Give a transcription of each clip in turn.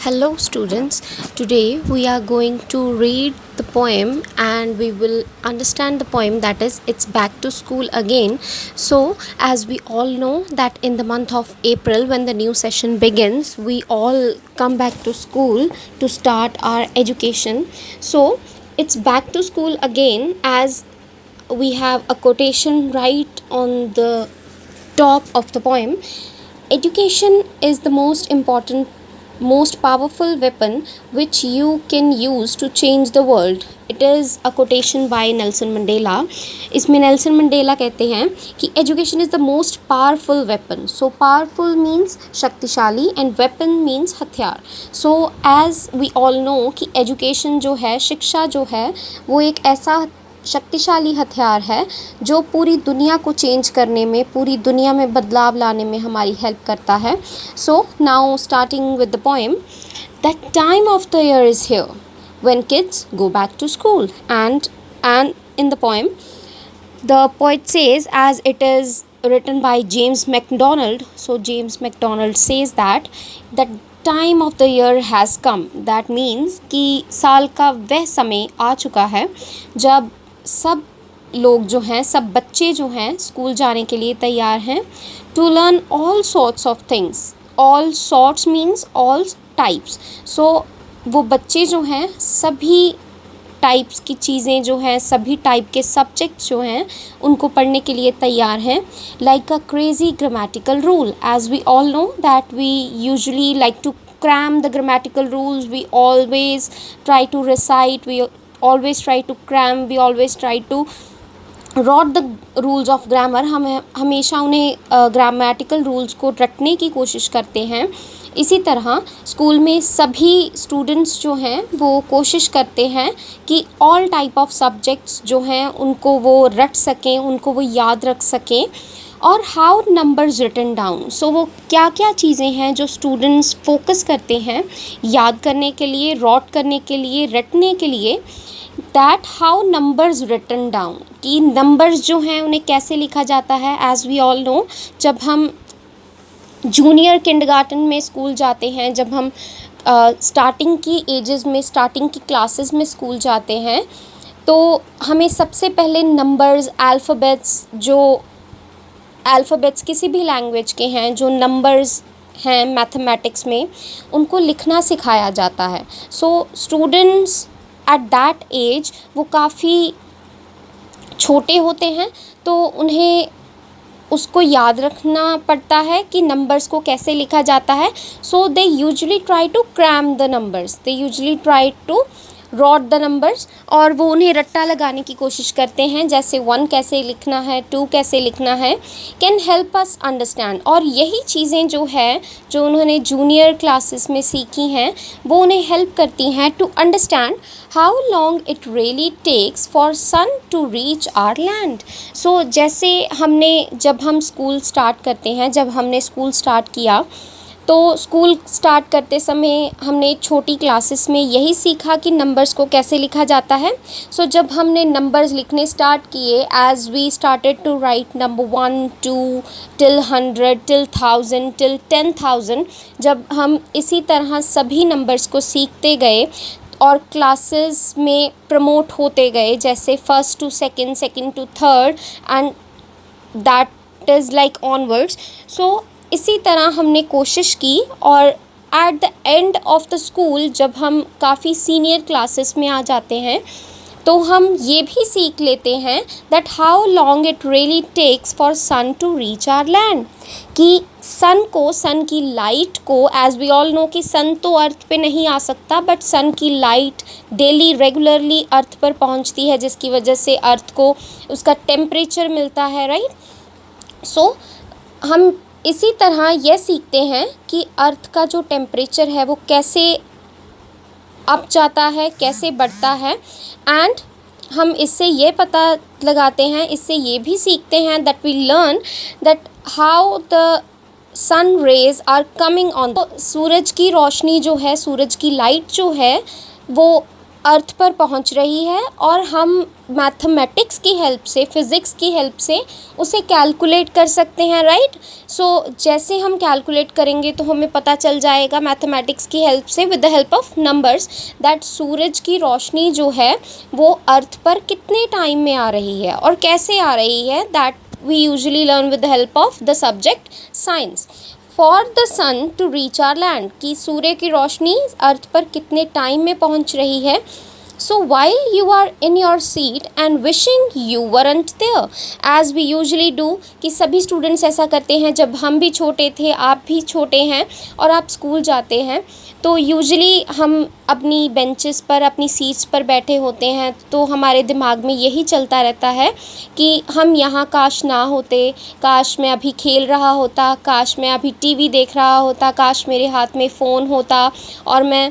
Hello, students. Today we are going to read the poem and we will understand the poem, that is, It's Back to School Again. So, as we all know, that in the month of April, when the new session begins, we all come back to school to start our education. So, it's back to school again, as we have a quotation right on the top of the poem. Education is the most important, most powerful weapon which you can use to change the world. It is a quotation by Nelson Mandela. इसमें Nelson Mandela कहते हैं कि education is the most powerful weapon. So powerful means शक्तिशाली and weapon means हथियार. So as we all know कि education जो है, शिक्षा जो है, वो एक ऐसा शक्तिशाली हथियार है जो पूरी दुनिया को चेंज करने में, पूरी दुनिया में बदलाव लाने में हमारी हेल्प करता है. So now starting with the poem. That time of the year is here when kids go back to school. And in the poem the poet says, as it is written by James MacDonald. So James MacDonald says that time of the year has come. That means कि साल का वह समय आ चुका है जब सब लोग जो हैं, सब बच्चे जो हैं, स्कूल जाने के लिए तैयार हैं. To learn all sorts of things. All sorts means all types. So वो बच्चे जो हैं, सभी टाइप्स की चीज़ें जो हैं, सभी टाइप के सब्जेक्ट्स जो हैं, उनको पढ़ने के लिए तैयार हैं. Like a crazy grammatical rule. As we all know that we usually like to cram the grammatical rules. We always try to recite, we always try to cram, we always try to rot the rules of grammar. हम हमेशा उन्हें grammatical rules को रटने की कोशिश करते हैं. इसी तरह स्कूल में सभी स्टूडेंट्स जो हैं वो कोशिश करते हैं कि ऑल टाइप ऑफ सब्जेक्ट्स जो हैं उनको वो रट सकें, उनको वो याद रख सकें. और हाउ नंबर्स रिटन डाउन. सो वो क्या क्या चीज़ें हैं जो स्टूडेंट्स फोकस करते हैं याद करने के लिए, रॉट करने के लिए, रटने के लिए. That how numbers written down, कि नंबर्स जो हैं उन्हें कैसे लिखा जाता है. एज़ वी ऑल नो, जब हम जूनियर किंडरगार्टन में स्कूल जाते हैं, जब हम स्टार्टिंग की एजेस में, स्टार्टिंग की क्लासेस में स्कूल जाते हैं, तो हमें सबसे पहले नंबर्स, अल्फ़ाबेट्स किसी भी लैंग्वेज के हैं, जो नंबर्स हैं मैथमेटिक्स में, उनको लिखना सिखाया जाता है. So students at that age वो काफ़ी छोटे होते हैं, तो उन्हें उसको याद रखना पड़ता है कि नंबर्स को कैसे लिखा जाता है. So they usually try to cram the numbers, they usually try to rote the numbers. और वो उन्हें रट्टा लगाने की कोशिश करते हैं, जैसे 1 कैसे लिखना है, 2 कैसे लिखना है. Can help us understand. और यही चीज़ें जो है, जो उन्होंने जूनियर क्लासेस में सीखी हैं, वो उन्हें हेल्प करती हैं to understand how long it really takes for sun to reach our land. So जैसे जब हम स्कूल स्टार्ट करते हैं, जब हमने स्कूल स्टार्ट किया, तो स्कूल स्टार्ट करते समय हमने छोटी क्लासेस में यही सीखा कि नंबर्स को कैसे लिखा जाता है. सो जब हमने नंबर्स लिखने स्टार्ट किए, as we started to write number 1 2 till 100 till 1000 till 10,000, जब हम इसी तरह सभी नंबर्स को सीखते गए और क्लासेस में प्रमोट होते गए, जैसे first to second, second to third, and that is like onwards. So इसी तरह हमने कोशिश की, और at the end of the school, जब हम काफ़ी सीनियर क्लासेस में आ जाते हैं, तो हम ये भी सीख लेते हैं that how long it really takes for sun to reach our land. कि सन की लाइट को, एज़ वी ऑल नो कि सन तो अर्थ पे नहीं आ सकता, बट सन की लाइट डेली रेगुलरली अर्थ पर पहुंचती है, जिसकी वजह से अर्थ को उसका टेम्परेचर मिलता है, राइट. सो हम इसी तरह यह सीखते हैं कि अर्थ का जो टेम्परेचर है वो कैसे अप जाता है, कैसे बढ़ता है. एंड हम इससे ये पता लगाते हैं, इससे ये भी सीखते हैं that we learn that how the sun rays are coming on. सूरज की रोशनी जो है, सूरज की लाइट जो है, वो अर्थ पर पहुंच रही है और हम मैथमेटिक्स की हेल्प से, फिज़िक्स की हेल्प से उसे कैलकुलेट कर सकते हैं, राइट। सो जैसे हम कैलकुलेट करेंगे तो हमें पता चल जाएगा मैथमेटिक्स की हेल्प से, with the help of numbers, that सूरज की रोशनी जो है वो अर्थ पर कितने टाइम में आ रही है और कैसे आ रही है, that we usually learn with the help of the subject science. For the sun to reach our land, कि सूर्य की रोशनी अर्थ पर कितने टाइम में पहुंच रही है। So while you are in your seat and wishing you weren't there, as we usually do, कि सभी स्टूडेंट्स ऐसा करते हैं। जब हम भी छोटे थे, आप भी छोटे हैं और आप स्कूल जाते हैं, तो यूजली हम अपनी बेंचेस पर, अपनी सीट्स पर बैठे होते हैं, तो हमारे दिमाग में यही चलता रहता है कि हम यहाँ काश ना होते, काश मैं अभी खेल रहा होता, काश मैं अभी टीवी देख रहा होता, काश मेरे हाथ में फ़ोन होता और मैं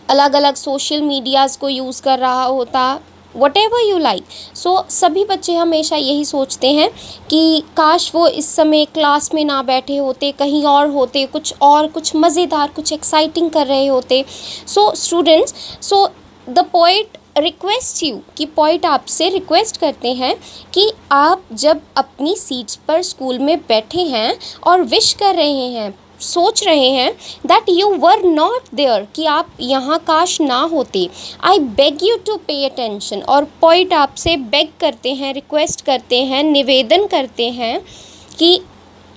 अलग अलग सोशल मीडियाज़ को यूज़ कर रहा होता, वट एवर यू लाइक। सो सभी बच्चे हमेशा यही सोचते हैं कि काश वो इस समय क्लास में ना बैठे होते, कहीं और होते, कुछ मज़ेदार, कुछ एक्साइटिंग कर रहे होते। So students, so the poet request you, कि पोइट आपसे रिक्वेस्ट करते हैं कि आप जब अपनी सीट्स पर स्कूल में बैठे हैं और विश कर रहे हैं, सोच रहे हैं that you were not there, कि आप यहाँ काश ना होते, I beg you to pay attention. और पोइट आपसे बेग करते हैं, रिक्वेस्ट करते हैं, निवेदन करते हैं कि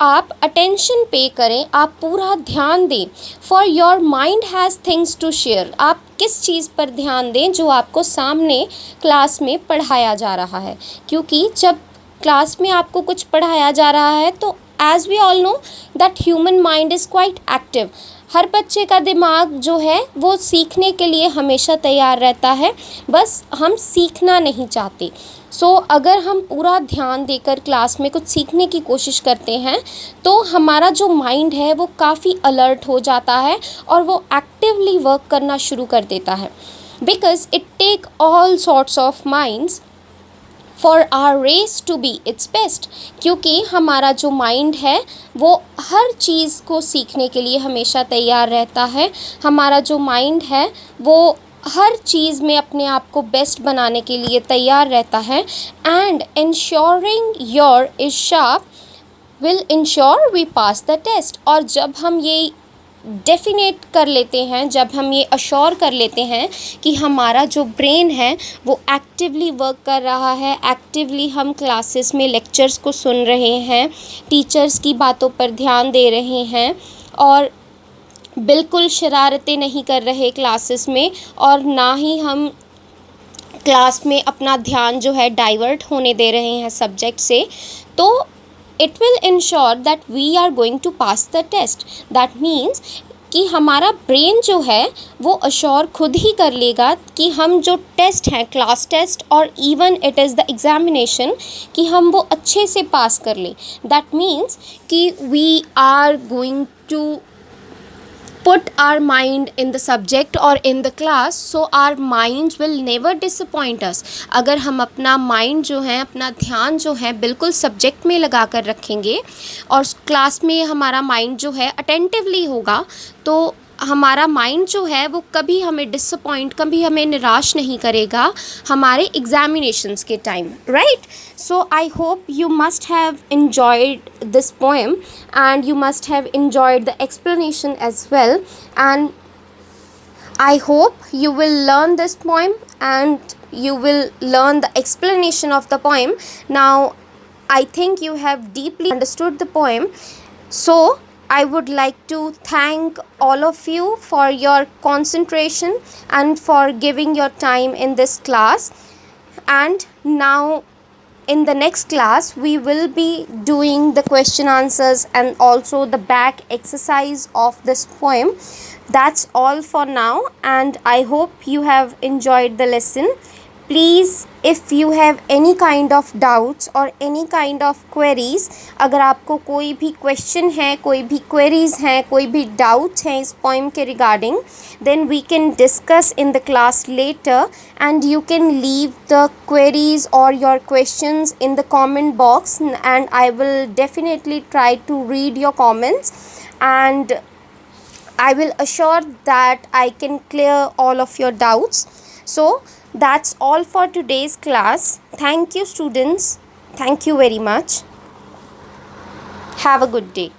आप अटेंशन पे करें, आप पूरा ध्यान दें। For your mind has things to share, आप किस चीज़ पर ध्यान दें, जो आपको सामने क्लास में पढ़ाया जा रहा है। क्योंकि जब क्लास में आपको कुछ पढ़ाया जा रहा है तो as we all know that human mind is quite active. हर बच्चे का दिमाग जो है वो सीखने के लिए हमेशा तैयार रहता है, बस हम सीखना नहीं चाहते। सो अगर हम पूरा ध्यान देकर क्लास में कुछ सीखने की कोशिश करते हैं तो हमारा जो माइंड है वो काफ़ी अलर्ट हो जाता है और वो एक्टिवली वर्क करना शुरू कर देता है। Because it take all sorts of minds for our race to be its best, क्योंकि हमारा जो माइंड है वो हर चीज़ को सीखने के लिए हमेशा तैयार रहता है। हमारा जो माइंड है वो हर चीज़ में अपने आप को बेस्ट बनाने के लिए तैयार रहता है। And ensuring your is sharp will ensure we pass the test. और जब हम ये डेफिनेट कर लेते हैं, जब हम ये अश्योर कर लेते हैं कि हमारा जो ब्रेन है वो एक्टिवली वर्क कर रहा है, एक्टिवली हम क्लासेस में लेक्चर्स को सुन रहे हैं, टीचर्स की बातों पर ध्यान दे रहे हैं और बिल्कुल शरारतें नहीं कर रहे क्लासेस में, और ना ही हम क्लास में अपना ध्यान जो है डाइवर्ट होने दे रहे हैं सब्जेक्ट से, तो it will ensure that we are going to pass the test. That means कि हमारा ब्रेन जो है वो अश्योर खुद ही कर लेगा कि हम जो टेस्ट हैं, क्लास टेस्ट और even it is the examination, कि हम वो अच्छे से पास कर लें। दैट मीन्स कि we are going to put our mind in the subject or in the class, so our minds will never disappoint us. अगर हम अपना mind जो है, अपना ध्यान जो है बिल्कुल सब्जेक्ट में लगा कर रखेंगे और क्लास में हमारा mind जो है अटेंटिवली होगा, तो हमारा माइंड जो है वो कभी हमें डिसअपॉइंट, कभी हमें निराश नहीं करेगा हमारे एग्जामिनेशंस के time, right. So I hope you must have enjoyed this poem and you must have enjoyed the explanation as well, and I hope you will learn this poem and you will learn the explanation of the poem. Now I think you have deeply understood the poem, so I would like to thank all of you for your concentration and for giving your time in this class. And now in the next class we will be doing the question answers and also the back exercise of this poem. That's all for now, and I hope you have enjoyed the lesson. Please, if you have any kind of doubts or any kind of queries, अगर आपको कोई भी question है, कोई भी queries हैं, कोई भी doubts हैं इस poem के regarding, then we can discuss in the class later, and you can leave the queries or your questions in the comment box, and I will definitely try to read your comments, and I will assure that I can clear all of your doubts. So that's all for today's class. Thank you, students. Thank you very much. Have a good day.